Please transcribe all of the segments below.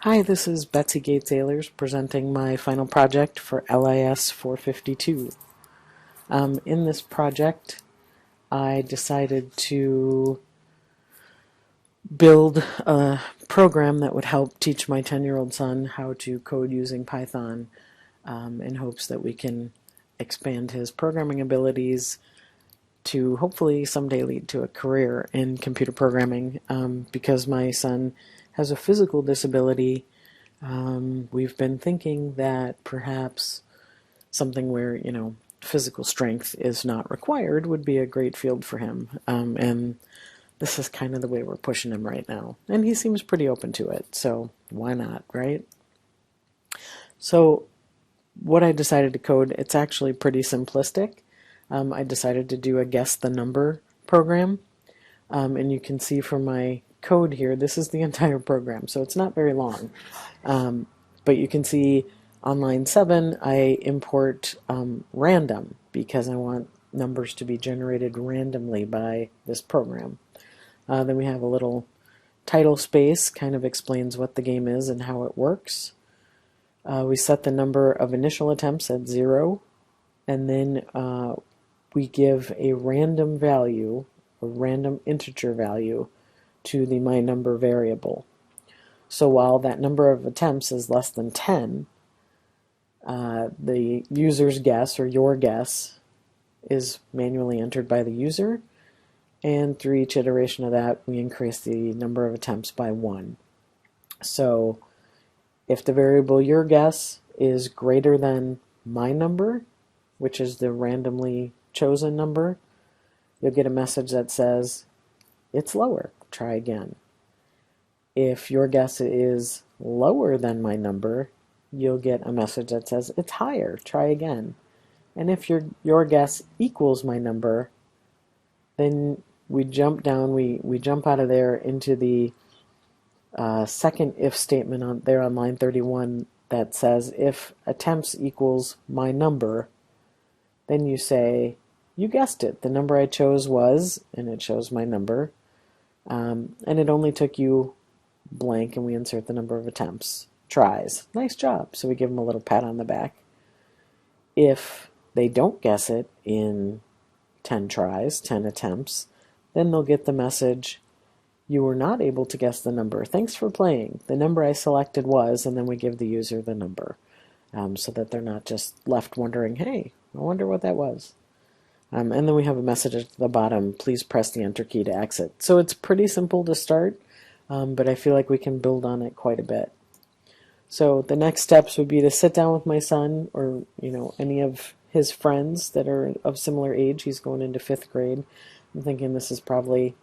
Hi, this is Betsy Gates-Ehlers presenting my final project for LIS452. In this project, I decided to build a program that would help teach my 10-year-old son how to code using Python in hopes that we can expand his programming abilities to hopefully someday lead to a career in computer programming. Because my son has a physical disability, we've been thinking that perhaps something where, physical strength is not required would be a great field for him. And this is kind of the way we're pushing him right now. And he seems pretty open to it, so why not, right? So what I decided to code, it's actually pretty simplistic. I decided to do a guess the number program. And you can see from my code here, this is the entire program, so it's not very long. But you can see on line 7, I import random because I want numbers to be generated randomly by this program. Then we have a little title space, kind of explains what the game is and how it works. We set the number of initial attempts at 0, and then we give a random value, a random integer value, to the myNumber variable. So while that number of attempts is less than 10, the user's guess, or your guess, is manually entered by the user, and through each iteration of that, we increase the number of attempts by 1. So if the variable your guess is greater than myNumber, which is the randomly chosen number, you'll get a message that says, it's lower, try again. If your guess is lower than myNumber, you'll get a message that says, it's higher, try again. And if your guess equals myNumber, then we jump down, we jump out of there into the second if statement on line 31 that says, if attempts equals myNumber, then you say, you guessed it, the number I chose was, and it shows my number, and it only took you blank, and we insert the number of attempts. Tries. Nice job. So we give them a little pat on the back. If they don't guess it in 10 tries, 10 attempts, then they'll get the message, you were not able to guess the number. Thanks for playing. The number I selected was, and then we give the user the number, so that they're not just left wondering, hey, I wonder what that was. And then we have a message at the bottom, please press the enter key to exit. So it's pretty simple to start, but I feel like we can build on it quite a bit. So the next steps would be to sit down with my son, or any of his friends that are of similar age. He's going into 5th grade. I'm thinking this is probably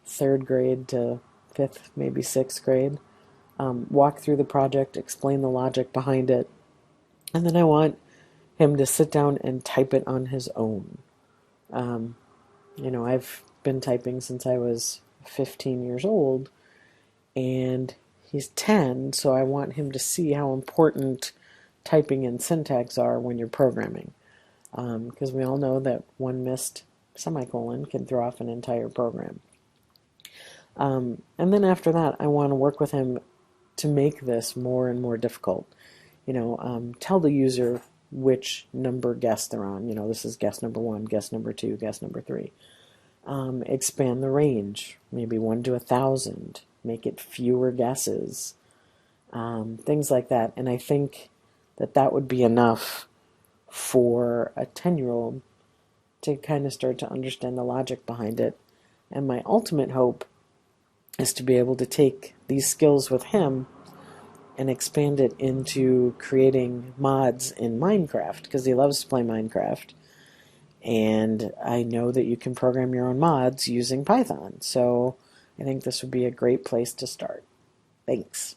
3rd grade to 5th, maybe 6th grade. Walk through the project, explain the logic behind it, and then I want him to sit down and type it on his own. I've been typing since I was 15 years old, and he's 10, so I want him to see how important typing and syntax are when you're programming. Because we all know that one missed semicolon can throw off an entire program. And then after that, I want to work with him to make this more and more difficult. Tell the user which number guess they're on. This is guess number 1, guess number 2, guess number 3. Expand the range, maybe 1 to 1,000. Make it fewer guesses. Things like that. And I think that would be enough for a 10-year-old to kind of start to understand the logic behind it. And my ultimate hope is to be able to take these skills with him and expand it into creating mods in Minecraft, because he loves to play Minecraft. And I know that you can program your own mods using Python. So I think this would be a great place to start. Thanks.